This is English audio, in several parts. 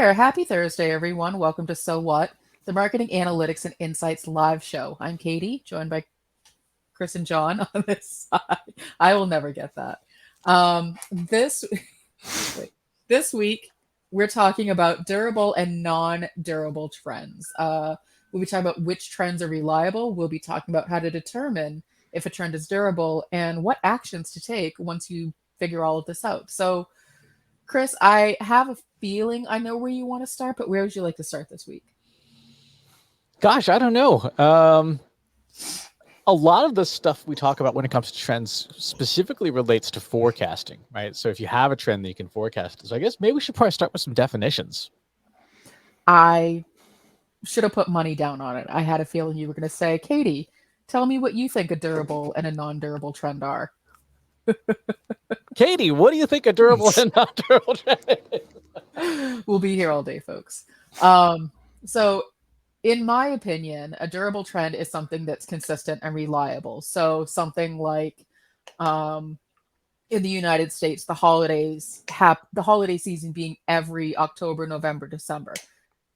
there. Happy Thursday, everyone. Welcome to So What, the Marketing Analytics and Insights live show. I'm Katie, joined by Chris and John on this side. I will never get that. This wait, this week we're talking about durable and non-durable trends. We'll be talking about which trends are reliable. We'll be talking about how to determine if a trend is durable and what actions to take once you figure all of this out. So, Chris, I have a feeling I know where you want to start, but where would you like to start this week? Gosh, I don't know. A lot of the stuff we talk about when it comes to trends specifically relates to forecasting, right? So if you have a trend that you can forecast, so I guess maybe we should probably start with some definitions. I should have put money down on it. I had a feeling you were going to say, Katie, tell me what you think a durable and a non-durable trend are. Katie, what do you think a durable and non-durable trend is? We'll be here all day, folks. So, in my opinion, a durable trend is something that's consistent and reliable. So, something like um, in the United States, the holiday season being every October, November, December.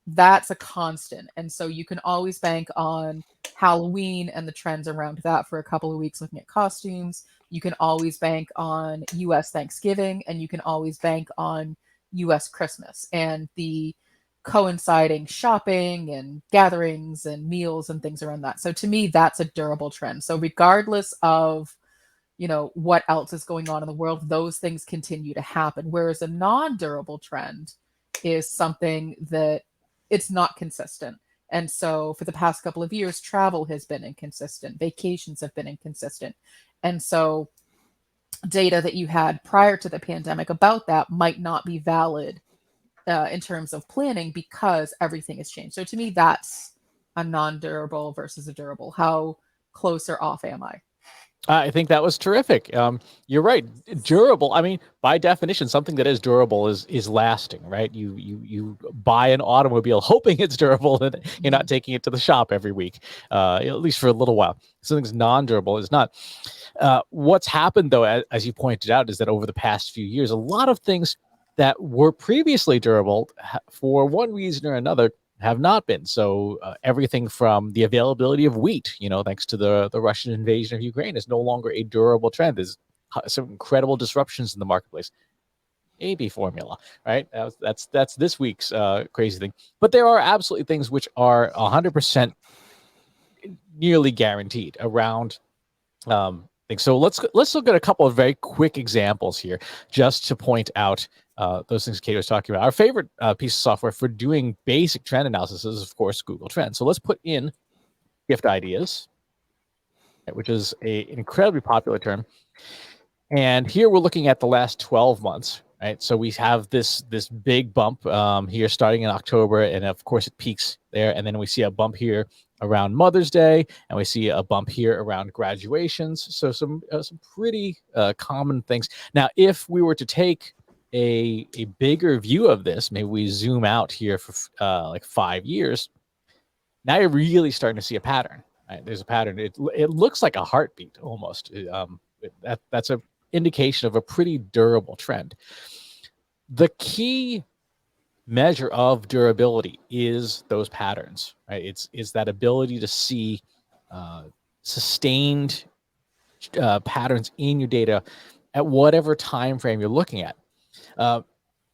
That's a constant. And so you can always bank on Halloween and the trends around that for a couple of weeks looking at costumes. You can always bank on US Thanksgiving and you can always bank on US Christmas and the coinciding shopping and gatherings and meals and things around that. So to me, that's a durable trend. So regardless of what else is going on in the world, those things continue to happen. Whereas a non-durable trend is something that it's not consistent. And so for the past couple of years, travel has been inconsistent, vacations have been inconsistent. And so data that you had prior to the pandemic about that might not be valid in terms of planning because everything has changed. So to me, that's a non-durable versus a durable. How close or off am I? I think that was terrific. You're right. Durable. I mean, by definition, something that is durable is lasting, right? You buy an automobile hoping it's durable, and you're not taking it to the shop every week, at least for a little while. Something's non-durable is not. What's happened, though, as you pointed out, is that over the past few years, a lot of things that were previously durable, for one reason or another, have not been. So everything from the availability of wheat, thanks to the Russian invasion of Ukraine, is no longer a durable trend. There's some incredible disruptions in the marketplace. AB formula, right? That's this week's crazy thing. But there are absolutely things which are 100% nearly guaranteed around things. So let's look at a couple of very quick examples here, just to point out those things Kate was talking about. Our favorite piece of software for doing basic trend analysis is, of course, Google Trends. So let's put in gift ideas, which is an incredibly popular term. And here we're looking at the last 12 months, right? So we have this big bump here starting in October, and of course it peaks there. And then we see a bump here around Mother's Day, and we see a bump here around graduations. So some pretty common things. Now, if we were to take a bigger view of this, maybe we zoom out here for like 5 years, now you're really starting to see a pattern. Right? There's a pattern. It looks like a heartbeat almost. That's a indication of a pretty durable trend. The key measure of durability is those patterns, right? It's that ability to see sustained patterns in your data at whatever time frame you're looking at.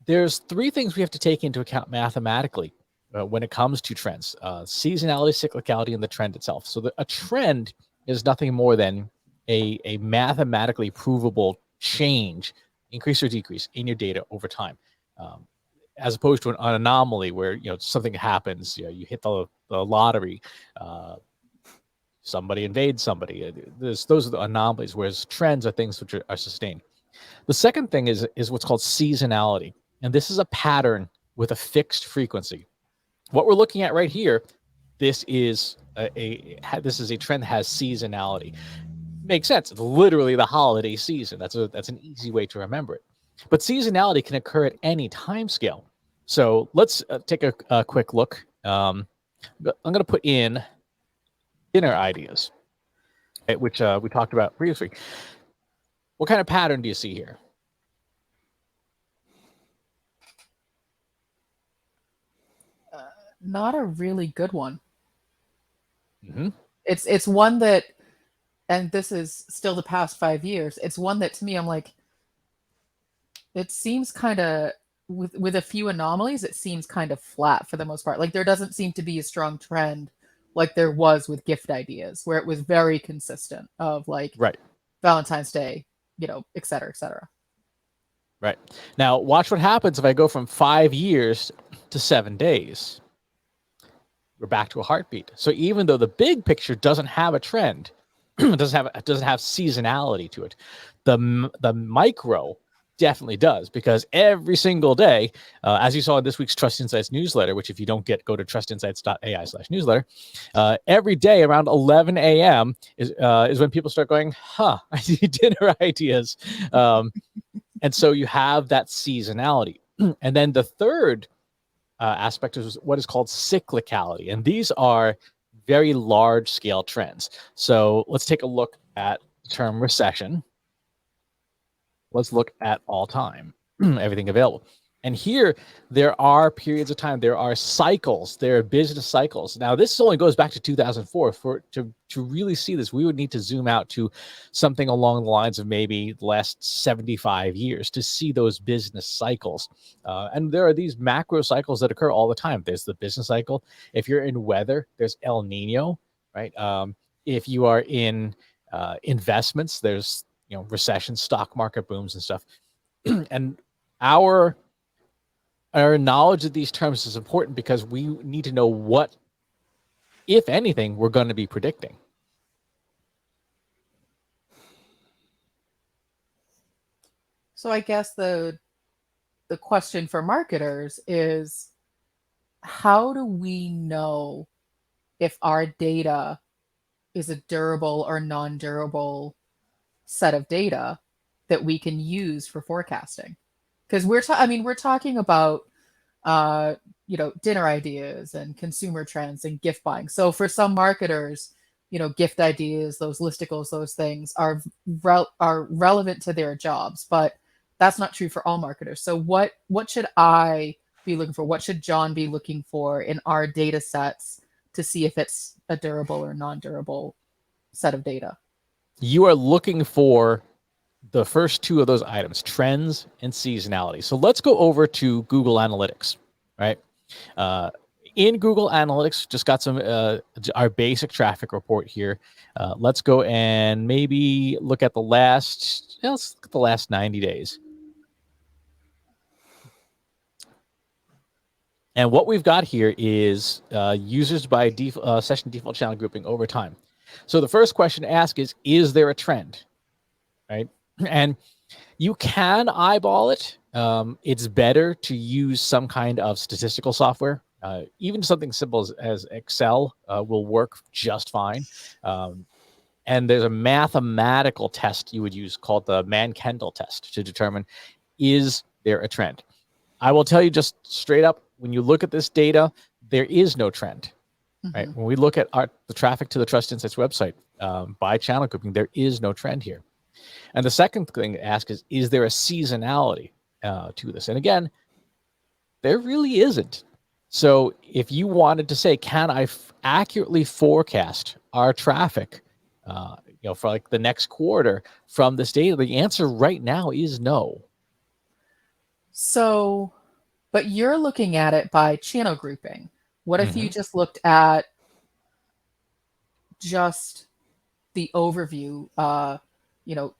There's three things we have to take into account mathematically when it comes to trends: seasonality, cyclicality, and the trend itself. So a trend is nothing more than a mathematically provable change, increase or decrease, in your data over time, as opposed to an anomaly where something happens. You hit the lottery, somebody invades somebody. Those are the anomalies, whereas trends are things which are sustained. The second thing is what's called seasonality, and this is a pattern with a fixed frequency. What we're looking at right here, this is a trend that has seasonality. Makes sense. It's literally the holiday season. That's an easy way to remember it. But seasonality can occur at any time scale. So let's take a quick look. I'm going to put in dinner ideas, which we talked about previously. What kind of pattern do you see here? Not a really good one. Hmm. It's one that, and this is still the past 5 years. It's one that to me, I'm like, it seems kind of, with a few anomalies, it seems kind of flat for the most part. Like there doesn't seem to be a strong trend like there was with gift ideas, where it was very consistent of like Right. Valentine's Day, et cetera, et cetera. Right. Now, watch what happens if I go from 5 years to 7 days. We're back to a heartbeat. So even though the big picture doesn't have a trend, doesn't have seasonality to it, the micro definitely does, because every single day, as you saw in this week's Trust Insights newsletter, which if you don't get, go to trustinsights.ai/newsletter. Every day around 11 a.m. is when people start going, I see dinner ideas. And so you have that seasonality. And then the third aspect is what is called cyclicality. And these are very large scale trends. So let's take a look at the term recession. Let's look at all time, everything available. And here, there are periods of time, there are cycles, there are business cycles. Now, this only goes back to 2004. To really see this, we would need to zoom out to something along the lines of maybe the last 75 years to see those business cycles. And there are these macro cycles that occur all the time. There's the business cycle. If you're in weather, there's El Nino, right? If you are in investments, there's recession, stock market booms and stuff. And our knowledge of these terms is important because we need to know what, if anything, we're going to be predicting. So I guess the question for marketers is, how do we know if our data is a durable or non-durable set of data that we can use for forecasting? Because we're talking about dinner ideas and consumer trends and gift buying. So for some marketers, gift ideas, those listicles, those things are relevant to their jobs, but that's not true for all marketers. So what should I be looking for? What should John be looking for in our data sets to see if it's a durable or non-durable set of data? You are looking for the first two of those items, trends and seasonality. So let's go over to Google Analytics, right? In Google Analytics, just got some our basic traffic report here. Let's go and maybe look at let's look at the last 90 days. And what we've got here is users by session default channel grouping over time. So the first question to ask is there a trend, right? And you can eyeball it. It's better to use some kind of statistical software. Even something simple as Excel will work just fine. And there's a mathematical test you would use called the Mann-Kendall test to determine, is there a trend? I will tell you just straight up, when you look at this data, there is no trend. Mm-hmm. Right? When we look at the traffic to the Trust Insights website by channel grouping, there is no trend here. And the second thing to ask is there a seasonality to this? And again, there really isn't. So if you wanted to say, can I accurately forecast our traffic, for like the next quarter from this data, the answer right now is no. So, but you're looking at it by channel grouping. What if you just looked at just the overview,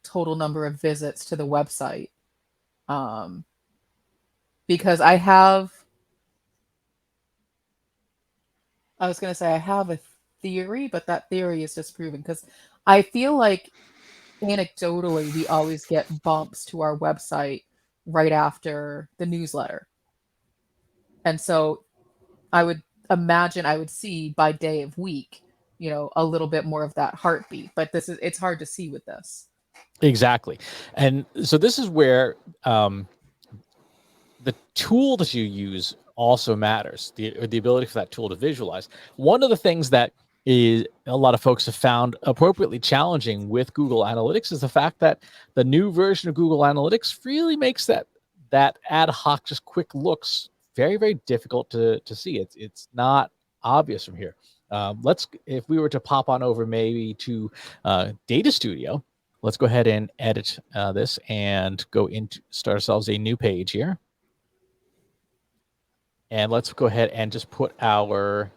total number of visits to the website? Because I was going to say I have a theory, but that theory is disproven because I feel like anecdotally we always get bumps to our website right after the newsletter. And so I would imagine I would see by day of week, a little bit more of that heartbeat, but it's hard to see with this. Exactly. And so this is where the tool that you use also matters, the ability for that tool to visualize. One of the things that is a lot of folks have found appropriately challenging with Google Analytics is the fact that the new version of Google Analytics really makes that ad hoc, just quick looks very, very difficult to see. It's not obvious from here. If we were to pop on over maybe to Data Studio, let's go ahead and edit this and go into start ourselves a new page here. And let's go ahead and just put our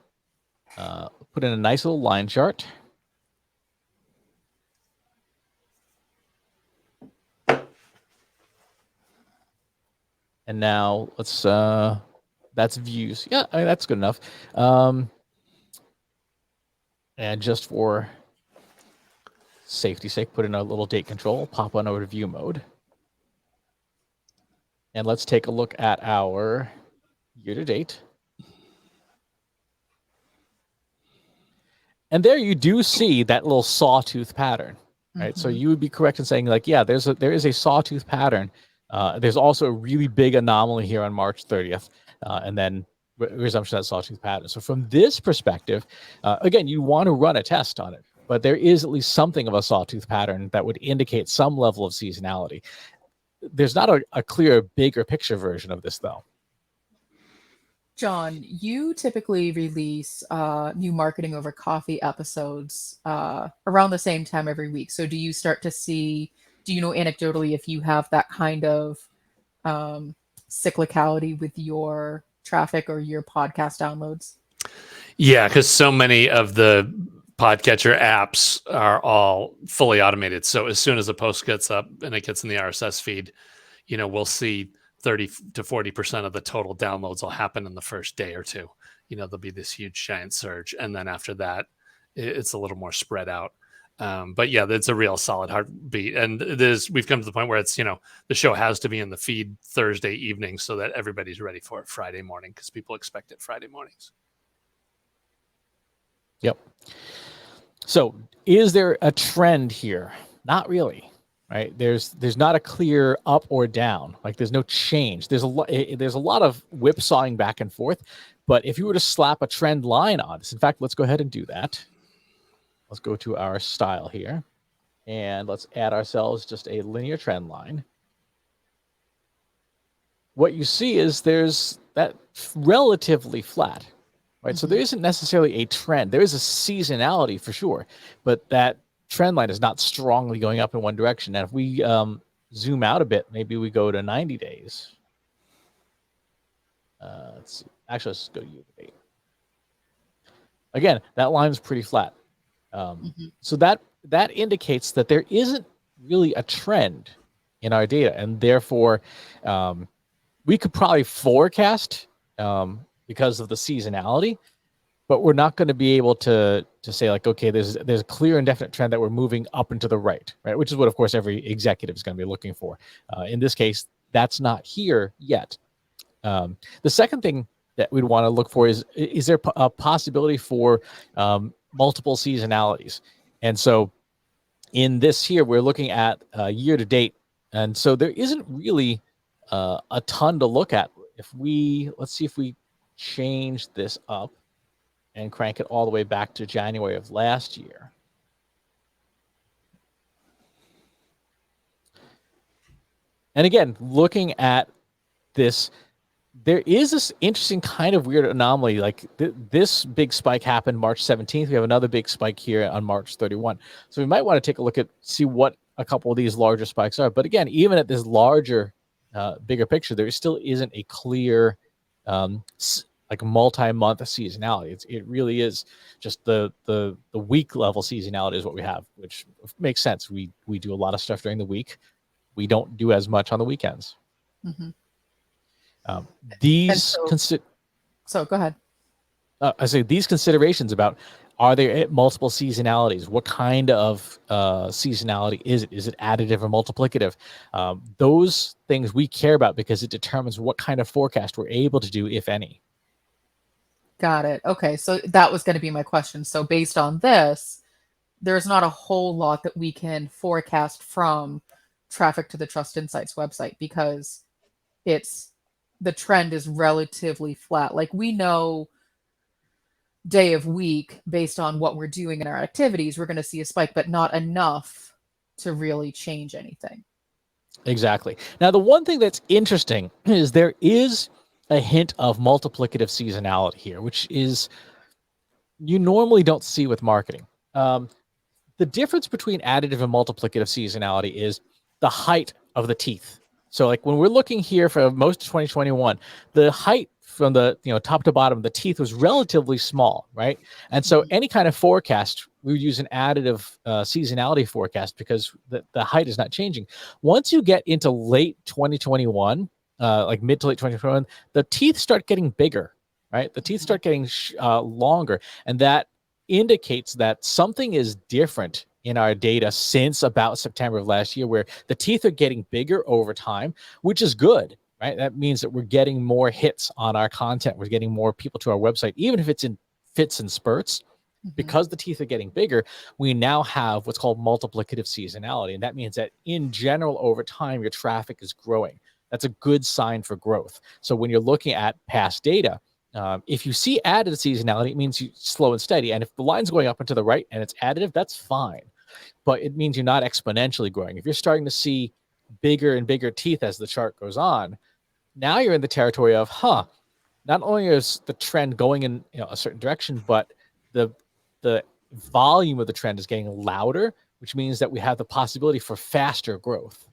put in a nice little line chart. And now let's that's views. Yeah, I mean, that's good enough. And just for safety's sake, put in a little date control, pop on over to view mode. And let's take a look at our year-to-date. And there you do see that little sawtooth pattern, right? Mm-hmm. So you would be correct in saying, like, yeah, there is a sawtooth pattern. There's also a really big anomaly here on March 30th, and then resumption of that sawtooth pattern. So from this perspective, again, you want to run a test on it, but there is at least something of a sawtooth pattern that would indicate some level of seasonality. There's not a clear, bigger picture version of this, though. John, you typically release new Marketing Over Coffee episodes around the same time every week. So do you start to see, do you know anecdotally if you have that kind of cyclicality with your traffic or your podcast downloads? Yeah, because so many of the podcatcher apps are all fully automated. So as soon as a post gets up and it gets in the RSS feed, we'll see 30 to 40% of the total downloads will happen in the first day or two. There'll be this huge giant surge. And then after that, it's a little more spread out. But yeah, it's a real solid heartbeat. And we've come to the point where it's, the show has to be in the feed Thursday evening so that everybody's ready for it Friday morning, because people expect it Friday mornings. Yep. So is there a trend here? Not really. Right? There's not a clear up or down. Like, there's no change. There's a lot of whipsawing back and forth. But if you were to slap a trend line on this, in fact, let's go ahead and do that. Let's go to our style here, and let's add ourselves just a linear trend line. What you see is there's that relatively flat, right? Mm-hmm. So there isn't necessarily a trend. There is a seasonality for sure, but that trend line is not strongly going up in one direction. And if we zoom out a bit, maybe we go to 90 days. Let's see. Actually, let's go to year-to-date. Again, that line's pretty flat. So that indicates that there isn't really a trend in our data, and therefore we could probably forecast because of the seasonality, but we're not going to be able to say, like, okay, there's a clear and definite trend that we're moving up and to the right, which is what, of course, every executive is going to be looking for. In this case, that's not here yet. The second thing that we'd want to look for is there a possibility for multiple seasonalities? And so in this here, we're looking at year to date. And so there isn't really a ton to look at. Let's see if we change this up and crank it all the way back to January of last year. And again, looking at this, there is this interesting kind of weird anomaly. Like this big spike happened March 17th. We have another big spike here on March 31. So we might want to take a look at, see what a couple of these larger spikes are. But again, even at this larger, bigger picture, there still isn't a clear, like multi-month seasonality. It really is just the week level seasonality is what we have, which makes sense. We do a lot of stuff during the week. We don't do as much on the weekends. Mm-hmm. So go ahead. I say these considerations about, are there multiple seasonalities? What kind of seasonality is it? Is it additive or multiplicative? Those things we care about because it determines what kind of forecast we're able to do, if any. Got it. Okay, so that was going to be my question. So based on this, there's not a whole lot that we can forecast from traffic to the Trust Insights website because the trend is relatively flat. Like, we know day of week based on what we're doing in our activities, we're going to see a spike, but not enough to really change anything. Exactly. Now, the one thing that's interesting is there is a hint of multiplicative seasonality here, which is you normally don't see with marketing. The difference between additive and multiplicative seasonality is the height of the teeth. So like when we're looking here for most of 2021, the height from the top to bottom, the teeth was relatively small, right? And so any kind of forecast, we would use an additive seasonality forecast because the height is not changing. Once you get into late 2021, like mid to late 2021, the teeth start getting bigger, right? The teeth start getting longer, and that indicates that something is different in our data since about September of last year, where the teeth are getting bigger over time, which is good, right? That means that we're getting more hits on our content. We're getting more people to our website, even if it's in fits and spurts. Because the teeth are getting bigger, we now have what's called multiplicative seasonality. And that means that in general, over time, your traffic is growing. That's a good sign for growth. So when you're looking at past data, if you see additive seasonality, it means you slow and steady. And if the line's going up and to the right and it's additive, that's fine. But it means you're not exponentially growing. If you're starting to see bigger and bigger teeth as the chart goes on, now you're in the territory of, not only is the trend going in a certain direction, but the volume of the trend is getting louder, which means that we have the possibility for faster growth.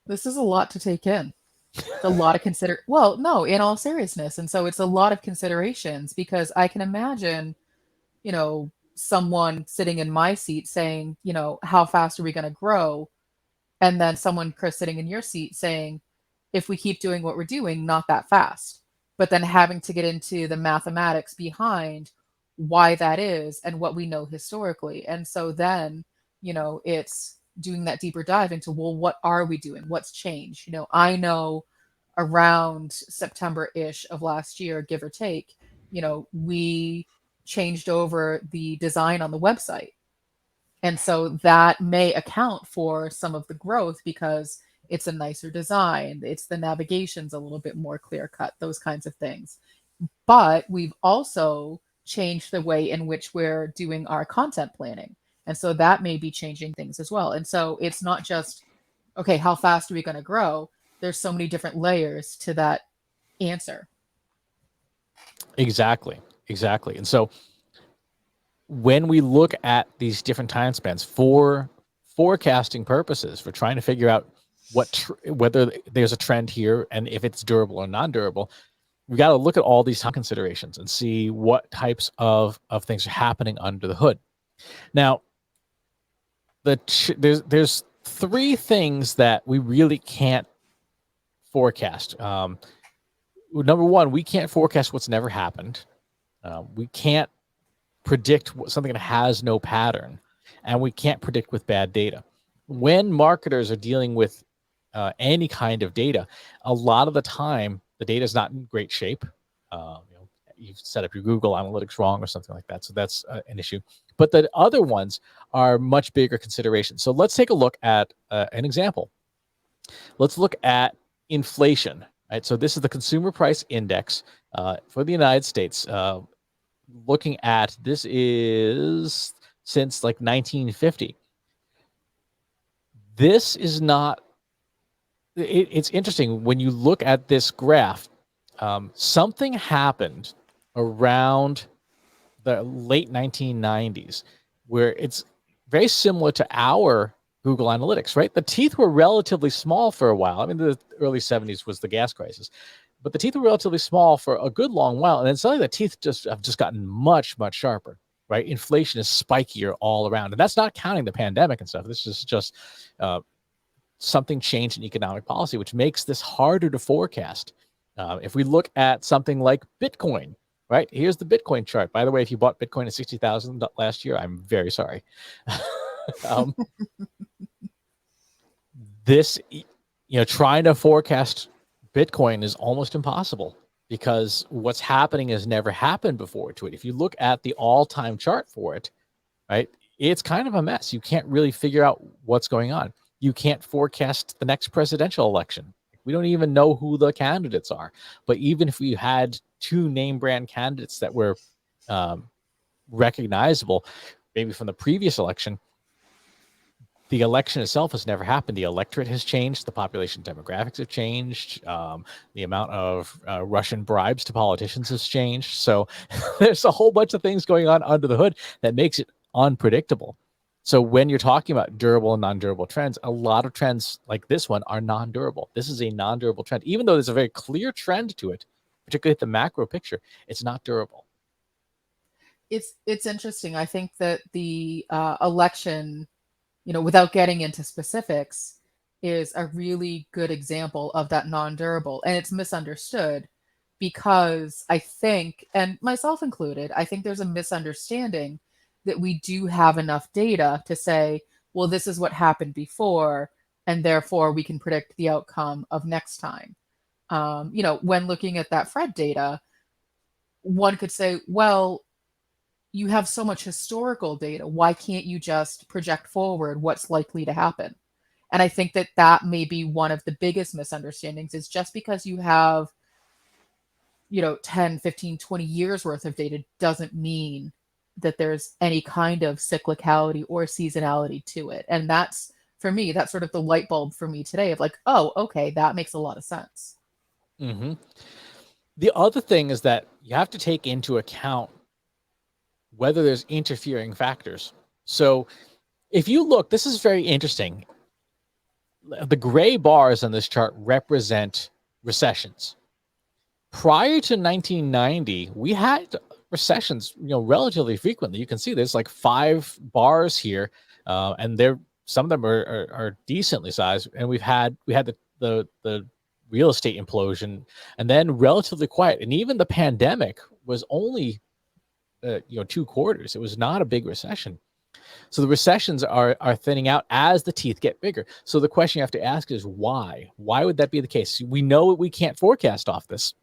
This is a lot to take in. It's a lot of well, no, in all seriousness. And so it's a lot of considerations because I can imagine, someone sitting in my seat saying, how fast are we going to grow? And then someone, Chris, sitting in your seat saying, if we keep doing what we're doing, not that fast. But then having to get into the mathematics behind why that is and what we know historically. And so then, it's doing that deeper dive into, well, what are we doing? What's changed? I know around September-ish of last year, give or take, we changed over the design on the website. And so that may account for some of the growth because it's a nicer design. It's the navigation's a little bit more clear cut, those kinds of things. But we've also changed the way in which we're doing our content planning. And so that may be changing things as well. And so it's not just, okay, how fast are we going to grow? There's so many different layers to that answer. Exactly. And so when we look at these different time spans for forecasting purposes, for trying to figure out whether there's a trend here and if it's durable or non-durable, we've got to look at all these considerations and see what types of things are happening under the hood. Now, there's three things that we really can't forecast. Number one, we can't forecast what's never happened. We can't predict something that has no pattern, and we can't predict with bad data. When marketers are dealing with any kind of data, a lot of the time the data is not in great shape. You've set up your Google Analytics wrong or something like that, so that's an issue. But the other ones are much bigger considerations. So let's take a look at an example. Let's look at inflation. Right, so this is the Consumer Price Index for the United States. Looking at this is since like 1950. This is not. It's interesting when you look at this graph. Something happened around the late 1990s where it's very similar to our Google Analytics, right? The teeth were relatively small for a while. I mean, the early 70s was the gas crisis, but the teeth were relatively small for a good long while. And then suddenly the teeth have just gotten much, much sharper, right? Inflation is spikier all around. And that's not counting the pandemic and stuff. This is just something changed in economic policy, which makes this harder to forecast. If we look at something like Bitcoin, right? Here's the Bitcoin chart. By the way, if you bought Bitcoin at 60,000 last year, I'm very sorry. This, trying to forecast Bitcoin is almost impossible because what's happening has never happened before to it. If you look at the all-time chart for it, right, it's kind of a mess. You can't really figure out what's going on. You can't forecast the next presidential election. We don't even know who the candidates are. But even if we had two name brand candidates that were recognizable, maybe from the previous election, the election itself has never happened. The electorate has changed. The population demographics have changed. The amount of Russian bribes to politicians has changed. So there's a whole bunch of things going on under the hood that makes it unpredictable. So when you're talking about durable and non-durable trends, a lot of trends like this one are non-durable. This is a non-durable trend. Even though there's a very clear trend to it, particularly at the macro picture, it's not durable. It's interesting. I think that the election, without getting into specifics, is a really good example of that non-durable, and it's misunderstood because I think, and myself included, I think there's a misunderstanding that we do have enough data to say, well, this is what happened before, and therefore we can predict the outcome of next time. When looking at that Fred data, one could say, well, you have so much historical data. Why can't you just project forward what's likely to happen? And I think that that may be one of the biggest misunderstandings is just because you have, 10, 15, 20 years worth of data doesn't mean that there's any kind of cyclicality or seasonality to it. And that's, for me, that's sort of the light bulb for me today of like, oh, okay, that makes a lot of sense. Mm-hmm. The other thing is that you have to take into account whether there's interfering factors. So if you look, this is very interesting. The gray bars on this chart represent recessions. Prior to 1990, we had recessions, relatively frequently. You can see there's like 5 bars here, and some of them are decently sized. And we had the real estate implosion, and then relatively quiet. And even the pandemic was only 2 quarters. It was not a big recession. So the recessions are thinning out as the teeth get bigger. So the question you have to ask is why? Why would that be the case? We know we can't forecast off this.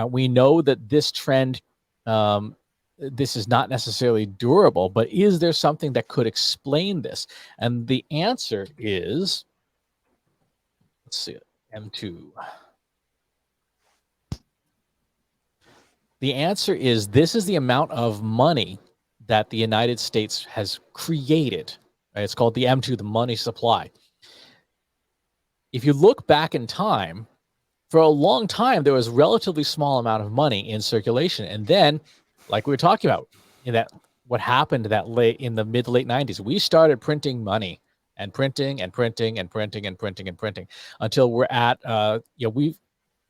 We know that this trend, this is not necessarily durable, but is there something that could explain this? And the answer is, let's see, M2. The answer is this is the amount of money that the United States has created. Right? It's called the M2, the money supply. If you look back in time, for a long time, there was a relatively small amount of money in circulation. And then, like we were talking about, what happened that late in the mid to late 90s, we started printing money and printing and printing and printing and printing and printing until we're at, we've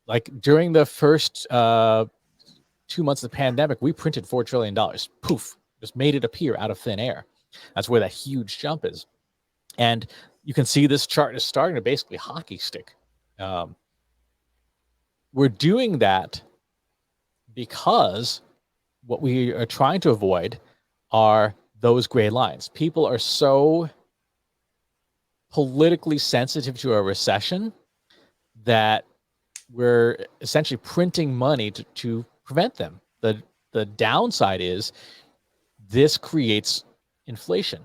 like during the first 2 months of the pandemic, we printed $4 trillion. Poof, just made it appear out of thin air. That's where that huge jump is. And you can see this chart is starting to basically hockey stick. We're doing that because what we are trying to avoid are those gray lines. People are so politically sensitive to a recession that we're essentially printing money to prevent them. The downside is this creates inflation.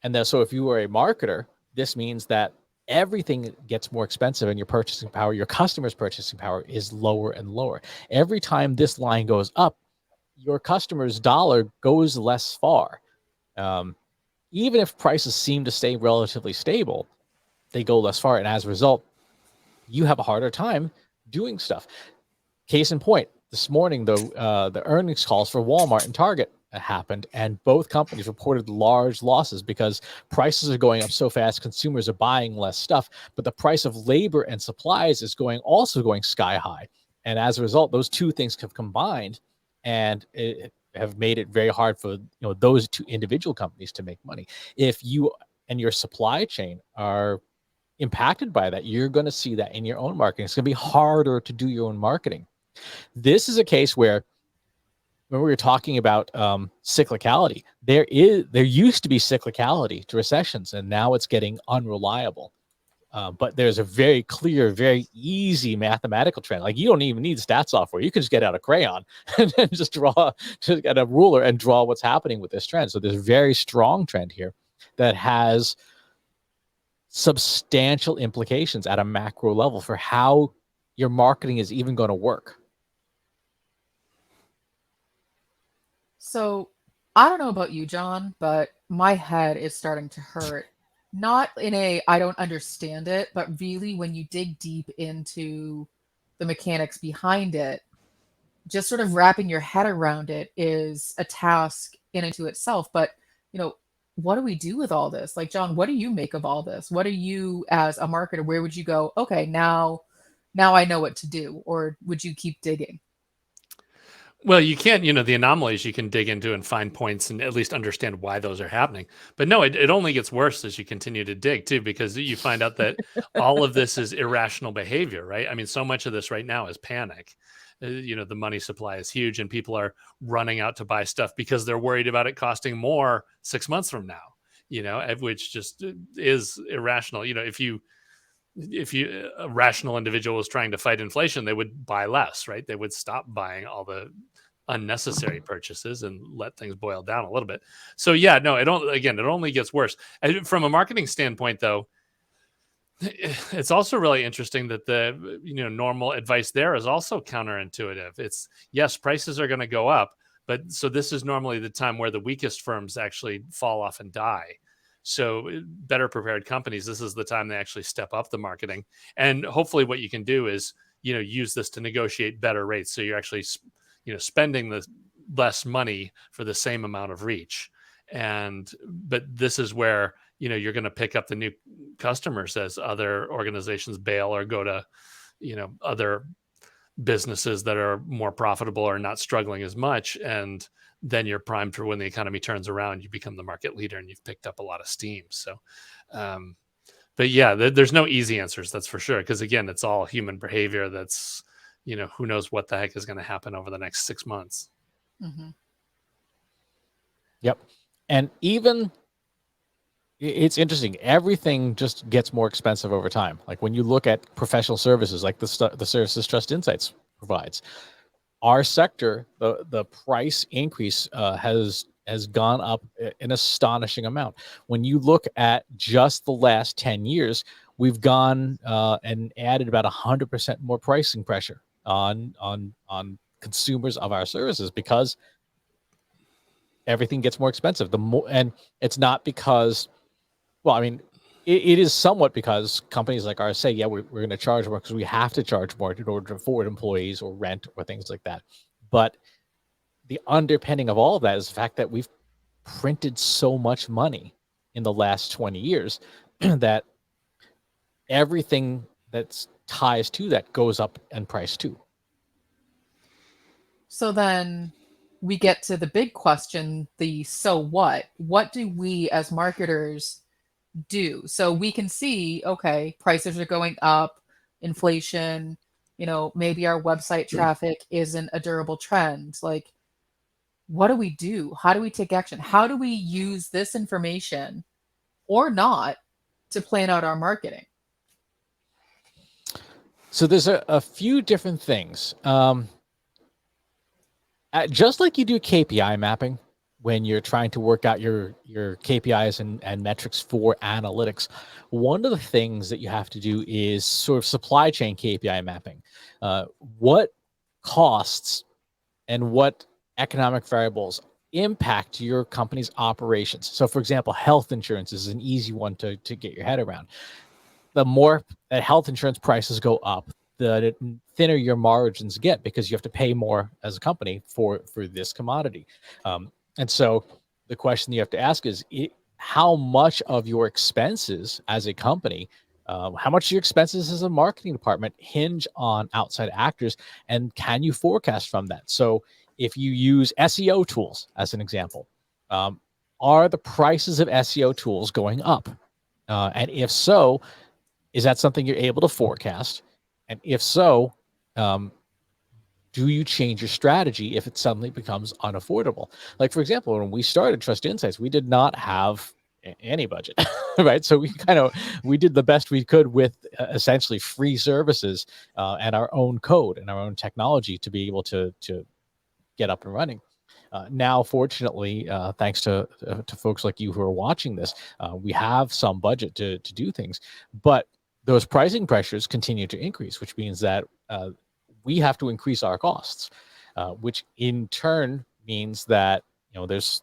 And so if you are a marketer, this means that everything gets more expensive and your purchasing power, your customer's purchasing power is lower and lower. Every time this line goes up, your customer's dollar goes less far. Even if prices seem to stay relatively stable, they go less far. And as a result, you have a harder time doing stuff. Case in point, this morning, the earnings calls for Walmart and Target happened, and both companies reported large losses because prices are going up so fast, consumers are buying less stuff, but the price of labor and supplies is also going sky high. And as a result, those two things have combined and have made it very hard for those two individual companies to make money. If you and your supply chain are impacted by that, you're going to see that in your own marketing. It's going to be harder to do your own marketing. This is a case where when we were talking about cyclicality, there used to be cyclicality to recessions, and now it's getting unreliable. But there's a very clear, very easy mathematical trend. Like you don't even need stat software. You can just get out a crayon and then just get a ruler and draw what's happening with this trend. So there's a very strong trend here that has substantial implications at a macro level for how your marketing is even going to work. So I don't know about you, John, but my head is starting to hurt not in a I don't understand it, but really when you dig deep into the mechanics behind it, just sort of wrapping your head around it is a task in and to itself. But, you know, what do we do with all this? Like, John, what do you make of all this? What do you, as a marketer, where would you go? Okay, now I know what to do, or would you keep digging? Well, you can't, the anomalies you can dig into and find points and at least understand why those are happening. But no, it only gets worse as you continue to dig too, because you find out that all of this is irrational behavior, right? I mean, so much of this right now is panic. The money supply is huge and people are running out to buy stuff because they're worried about it costing more 6 months from now, which just is irrational. If a rational individual was trying to fight inflation, they would buy less, right? They would stop buying all the unnecessary purchases and let things boil down a little bit. So yeah, no, it only gets worse. And from a marketing standpoint, though, it's also really interesting that the normal advice there is also counterintuitive. It's yes, prices are going to go up, but so this is normally the time where the weakest firms actually fall off and die. So better prepared companies, this is the time they actually step up the marketing. And hopefully what you can do is, use this to negotiate better rates. So you're actually, spending the less money for the same amount of reach. But this is where, you're going to pick up the new customers as other organizations bail or go to, other businesses that are more profitable or not struggling as much. And then you're primed for when the economy turns around, you become the market leader and you've picked up a lot of steam. So, but yeah, there's no easy answers, that's for sure. Because again, it's all human behavior. That's, who knows what the heck is going to happen over the next 6 months. Mm-hmm. Yep. And even it's interesting. Everything just gets more expensive over time. Like when you look at professional services, like the services Trust Insights provides, our sector, the price increase has gone up an astonishing amount. When you look at just the last 10 years, we've gone and added about 100% more pricing pressure on consumers of our services because everything gets more expensive. And it's not because, well, I mean, it is somewhat because companies like ours say, yeah, we're going to charge more because we have to charge more in order to afford employees or rent or things like that. But the underpinning of all of that is the fact that we've printed so much money in the last 20 years that everything that ties to that goes up in price too. So then we get to the big question, the so what? What do we as marketers do? So we can see, okay, prices are going up, inflation, maybe our website traffic isn't a durable trend. Like, what do we do? How do we take action? How do we use this information or not to plan out our marketing? So there's a few different things. Just like you do KPI mapping, when you're trying to work out your KPIs and metrics for analytics, one of the things that you have to do is sort of supply chain KPI mapping. What costs and what economic variables impact your company's operations? So, for example, health insurance is an easy one to get your head around. The more that health insurance prices go up, the thinner your margins get because you have to pay more as a company for this commodity. And so the question you have to ask is how much of your expenses as a company, how much of your expenses as a marketing department hinge on outside actors, and can you forecast from that? So if you use SEO tools as an example, are the prices of SEO tools going up? And if so, is that something you're able to forecast? And if so, do you change your strategy if it suddenly becomes unaffordable? Like, for example, when we started Trust Insights, we did not have any budget, right? So we did the best we could with essentially free services and our own code and our own technology to be able to get up and running. Now, fortunately, thanks to folks like you who are watching this, we have some budget to do things, but those pricing pressures continue to increase, which means that we have to increase our costs, which in turn means that there's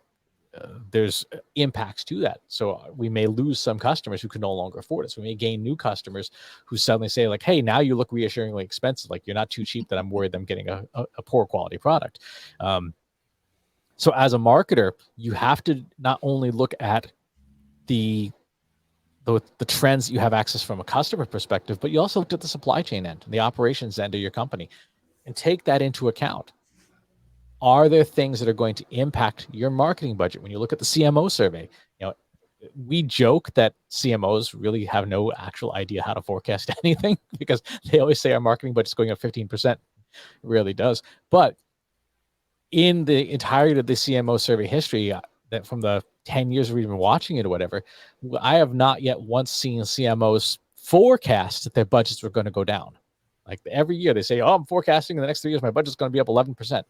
there's impacts to that. So we may lose some customers who can no longer afford us. We may gain new customers who suddenly say like, hey, now you look reassuringly expensive. Like you're not too cheap that I'm worried I'm getting a poor quality product. So as a marketer, you have to not only look at the trends that you have access from a customer perspective, but you also look at the supply chain end, the operations end of your company, and take that into account. Are there things that are going to impact your marketing budget? When you look at the CMO survey, we joke that CMOs really have no actual idea how to forecast anything because they always say our marketing budget's going up 15%. It really does. But in the entirety of the CMO survey history, that from the 10 years we've been watching it or whatever, I have not yet once seen CMOs forecast that their budgets were going to go down. Like every year they say, oh, I'm forecasting in the next 3 years, my budget's going to be up 11%.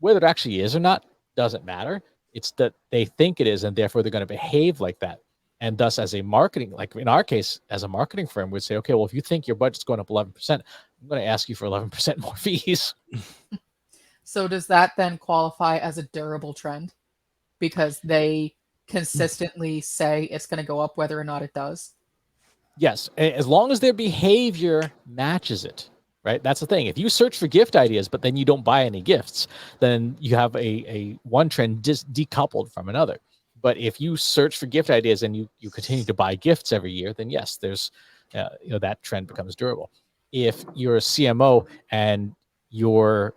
Whether it actually is or not doesn't matter. It's that they think it is, and therefore they're going to behave like that. And thus, as a marketing, like in our case, as a marketing firm, we'd say, okay, well, if you think your budget's going up 11%, I'm going to ask you for 11% more fees. So does that then qualify as a durable trend? Because they consistently say it's going to go up whether or not it does? Yes, as long as their behavior matches it, right? That's the thing. If you search for gift ideas, but then you don't buy any gifts, then you have a one trend decoupled from another. But if you search for gift ideas and you continue to buy gifts every year, then yes, there's that trend becomes durable. If you're a CMO and you're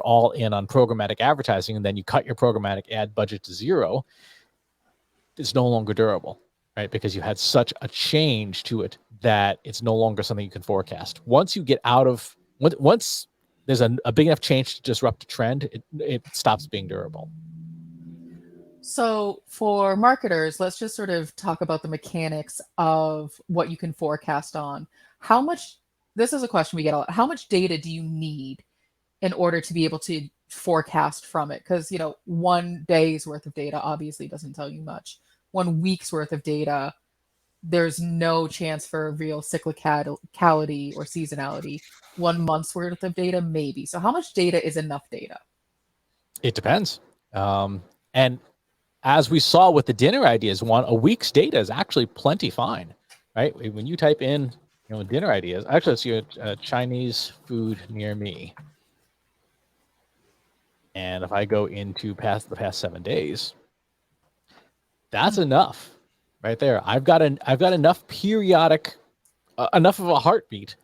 all in on programmatic advertising and then you cut your programmatic ad budget to zero, it's no longer durable, right? Because you had such a change to it that it's no longer something you can forecast. Once you get out of, once there's a big enough change to disrupt a trend, it stops being durable. So for marketers, let's just sort of talk about the mechanics of what you can forecast on. How much, this is a question we get a lot, how much data do you need in order to be able to forecast from it? Because, 1 day's worth of data obviously doesn't tell you much. 1 week's worth of data, there's no chance for real cyclicality or seasonality. 1 month's worth of data, maybe. So how much data is enough data? It depends. And as we saw with the dinner ideas one, a week's data is actually plenty fine, right? When you type in, dinner ideas, actually let's see Chinese food near me. And if I go into the past 7 days, that's enough right there. I've got enough periodic, enough of a heartbeat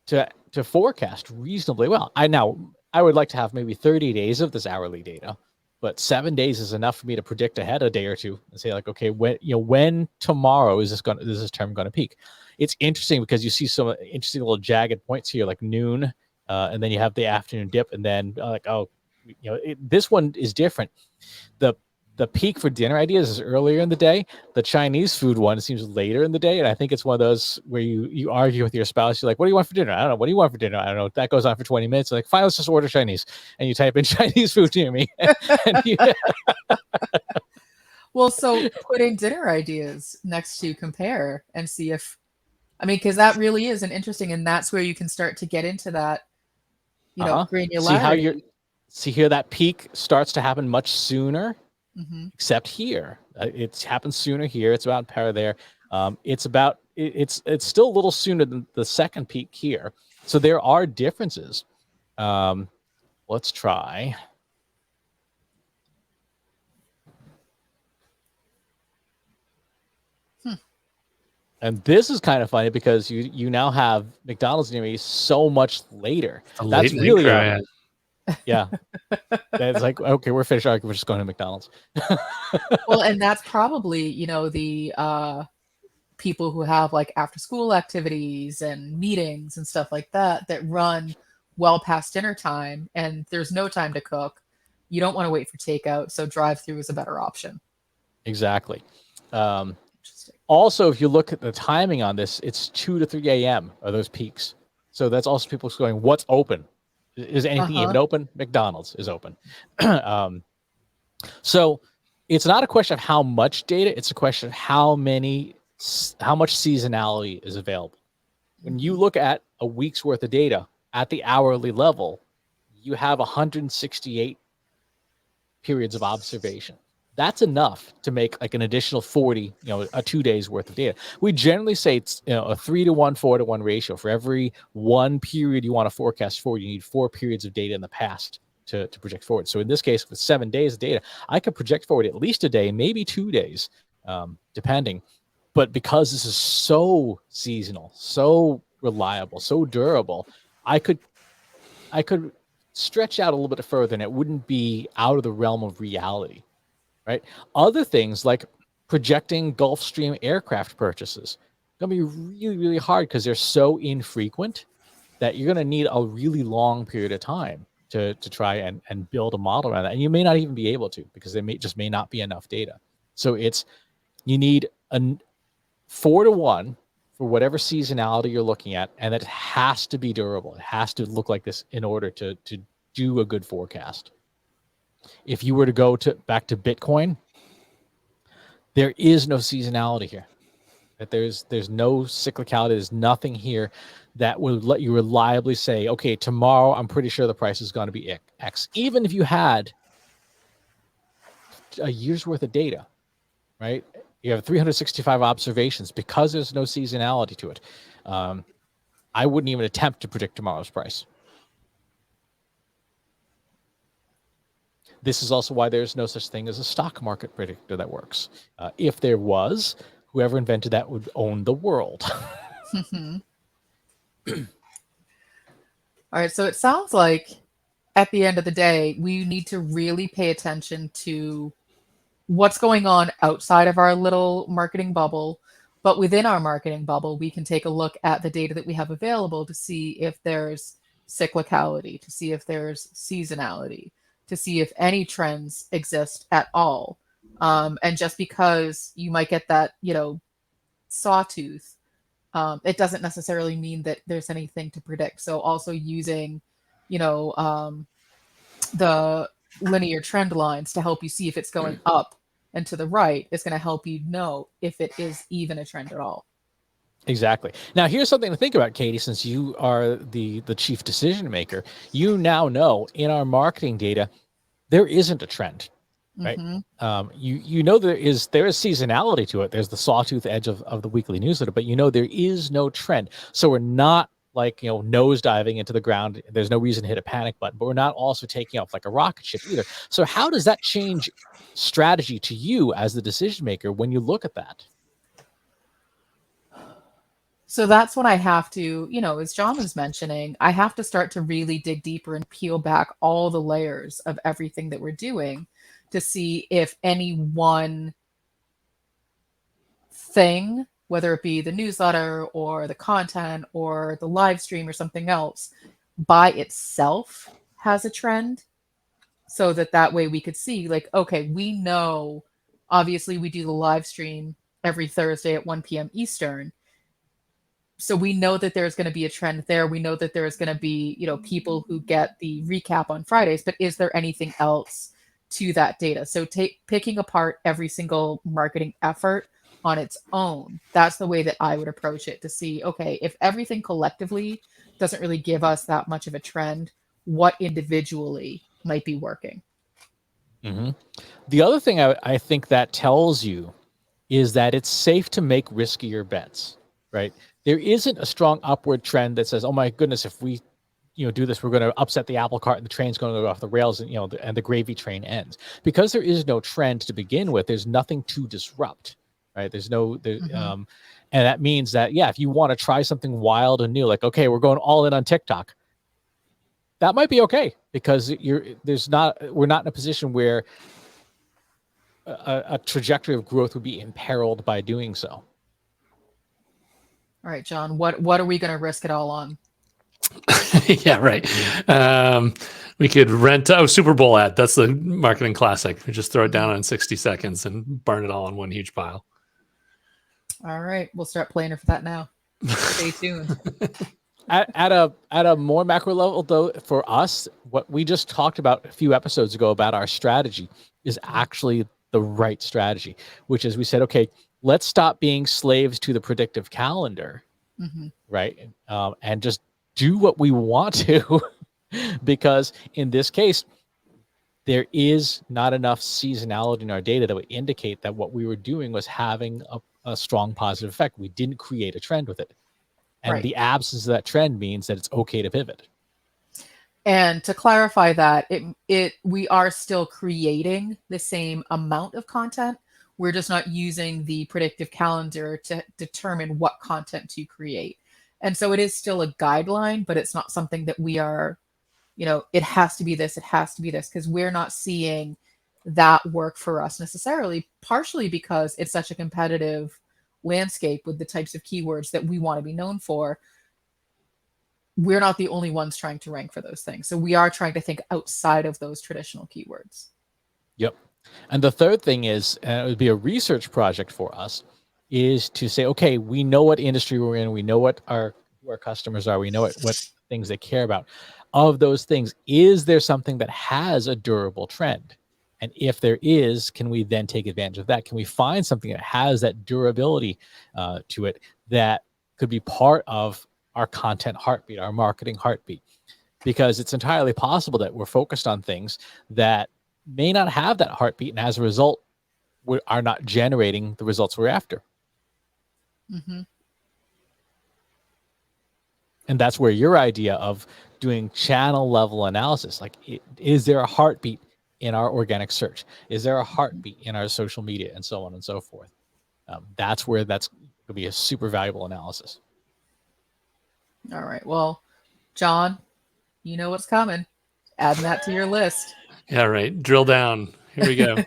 to forecast reasonably well. I would like to have maybe 30 days of this hourly data, but 7 days is enough for me to predict ahead a day or two and say like, okay, when tomorrow is this term going to peak? It's interesting because you see some interesting little jagged points here, like noon, and then you have the afternoon dip, and then this one is different. The peak for dinner ideas is earlier in the day. The Chinese food one seems later in the day, and I think it's one of those where you argue with your spouse. You're like, "What do you want for dinner?" I don't know. What do you want for dinner? I don't know. That goes on for 20 minutes. Like, fine, let's just order Chinese, and you type in Chinese food near me. Well, so put in dinner ideas next to compare and see if, because that really is an interesting, and that's where you can start to get into that, granularity. See here, that peak starts to happen much sooner. Mm-hmm. Except here, it happens sooner here. It's about par there. It's still a little sooner than the second peak here. So there are differences. Let's try. And this is kind of funny because you now have McDonald's near me so much later. That's really yeah. It's like, okay, we're finished. We're just going to McDonald's. Well, and that's probably, the people who have like after school activities and meetings and stuff like that run well past dinner time, and there's no time to cook. You don't want to wait for takeout, so drive-through is a better option. Exactly. Also, if you look at the timing on this, it's 2 to 3 a.m. are those peaks. So that's also people going, what's open? Is anything even open? McDonald's is open. So it's not a question of how much data. It's a question of how much seasonality is available. When you look at a week's worth of data at the hourly level, you have 168 periods of observation. That's enough to make like an additional 40, a 2 days worth of data. We generally say it's a 3-to-1, 4-to-1 ratio. For every one period you want to forecast for, you need 4 periods of data in the past to project forward. So in this case, with 7 days of data, I could project forward at least a day, maybe 2 days, depending. But because this is so seasonal, so reliable, so durable, I could stretch out a little bit further, and it wouldn't be out of the realm of reality, right? Other things like projecting Gulfstream aircraft purchases going to be really, really hard because they're so infrequent that you're going to need a really long period of time to try and build a model around that. And you may not even be able to, because there may not be enough data. So you need a 4-to-1 for whatever seasonality you're looking at, and it has to be durable. It has to look like this in order to do a good forecast. If you were to go back to Bitcoin, there is no seasonality here. That there's no cyclicality. There's nothing here that would let you reliably say, okay, tomorrow I'm pretty sure the price is going to be X. Even if you had a year's worth of data, right? You have 365 observations. Because there's no seasonality to it, I wouldn't even attempt to predict tomorrow's price. This is also why there's no such thing as a stock market predictor that works. If there was, whoever invented that would own the world. All right, so it sounds like at the end of the day, we need to really pay attention to what's going on outside of our little marketing bubble. But within our marketing bubble, we can take a look at the data that we have available to see if there's cyclicality, to see if there's seasonality, to see if any trends exist at all. And just because you might get that, sawtooth, it doesn't necessarily mean that there's anything to predict. So also using, the linear trend lines to help you see if it's going up and to the right is going to help you know if it is even a trend at all. Exactly. Now, here's something to think about, Katie, since you are the chief decision maker. You now know in our marketing data, there isn't a trend, right? Mm-hmm. You know there is seasonality to it. There's the sawtooth edge of the weekly newsletter, but there is no trend. So we're not like nose diving into the ground. There's no reason to hit a panic button, but we're not also taking off like a rocket ship either. So how does that change strategy to you as the decision maker when you look at that? So that's when I have to, as John was mentioning, I have to start to really dig deeper and peel back all the layers of everything that we're doing to see if any one thing, whether it be the newsletter or the content or the live stream or something else, by itself has a trend. So that way we could see, like, okay, we know, obviously we do the live stream every Thursday at 1 p.m. Eastern. So we know that there's going to be a trend there. We know that there's going to be, people who get the recap on Fridays, but is there anything else to that data? So picking apart every single marketing effort on its own, that's the way that I would approach it, to see, okay, if everything collectively doesn't really give us that much of a trend, what individually might be working. Mm-hmm. The other thing I think that tells you is that it's safe to make riskier bets, right? There isn't a strong upward trend that says, oh my goodness, if we do this, we're going to upset the apple cart and the train's going to go off the rails, and and the gravy train ends. Because there is no trend to begin with, there's nothing to disrupt, right? And that means that, if you want to try something wild and new, like, okay, we're going all in on TikTok, that might be okay, because we're not in a position where a trajectory of growth would be imperiled by doing so. All right, John, what are we going to risk it all on? Yeah, right. We could rent Super Bowl ad. That's the marketing classic. We just throw it down in 60 seconds and burn it all in one huge pile. All right, we'll start planning for that now. Stay tuned. At a more macro level, though, for us, what we just talked about a few episodes ago about our strategy is actually the right strategy, which is we said, okay, let's stop being slaves to the predictive calendar, right? And just do what we want to, because in this case, there is not enough seasonality in our data that would indicate that what we were doing was having a strong positive effect. We didn't create a trend with it. And Right. the absence of that trend means that it's okay to pivot. And to clarify that, we are still creating the same amount of content. We're just not using the predictive calendar to determine what content to create. And so it is still a guideline, but it's not something that we are, it has to be this, it has to be this, because we're not seeing that work for us necessarily, partially because it's such a competitive landscape with the types of keywords that we want to be known for. We're not the only ones trying to rank for those things. So we are trying to think outside of those traditional keywords. Yep. And the third thing is, and it would be a research project for us, is to say, okay, we know what industry we're in. We know what who our customers are. We know what things they care about. Of those things, is there something that has a durable trend? And if there is, can we then take advantage of that? Can we find something that has that durability to it that could be part of our content heartbeat, our marketing heartbeat? Because it's entirely possible that we're focused on things that may not have that heartbeat, and as a result, we are not generating the results we're after. Mm-hmm. And that's where your idea of doing channel level analysis, like, is there a heartbeat in our organic search? Is there a heartbeat in our social media, and so on and so forth? That's where that's going to be a super valuable analysis. All right. Well, John, you know what's coming. Adding that to your list. Yeah, right. Drill down. Here we go.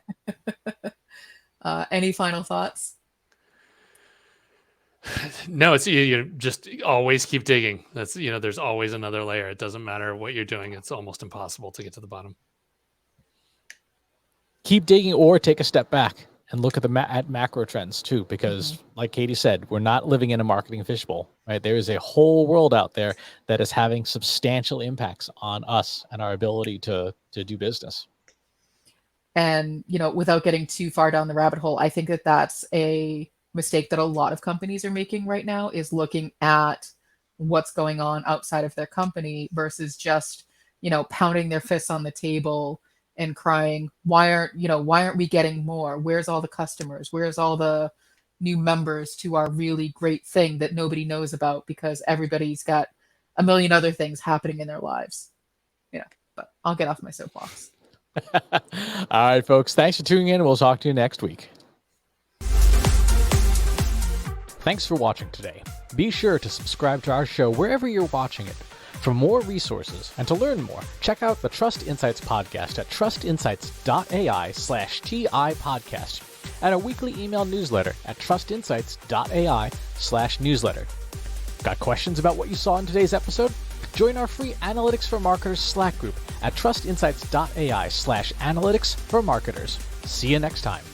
Any final thoughts? No, it's you just always keep digging. That's there's always another layer. It doesn't matter what you're doing. It's almost impossible to get to the bottom. Keep digging, or take a step back and look at at macro trends too, because like Katie said, we're not living in a marketing fishbowl, right? There is a whole world out there that is having substantial impacts on us and our ability to do business. And, without getting too far down the rabbit hole, I think that that's a mistake that a lot of companies are making right now, is looking at what's going on outside of their company versus just, pounding their fists on the table and crying, why aren't we getting more? Where's all the customers? Where's all the new members to our really great thing that nobody knows about because everybody's got a million other things happening in their lives? But I'll get off my soapbox. All right, folks. Thanks for tuning in. We'll talk to you next week. Thanks for watching today. Be sure to subscribe to our show wherever you're watching it. For more resources and to learn more, check out the Trust Insights podcast at trustinsights.ai/TI podcast and a weekly email newsletter at trustinsights.ai/newsletter. Got questions about what you saw in today's episode? Join our free Analytics for Marketers Slack group at trustinsights.ai/analytics for marketers. See you next time.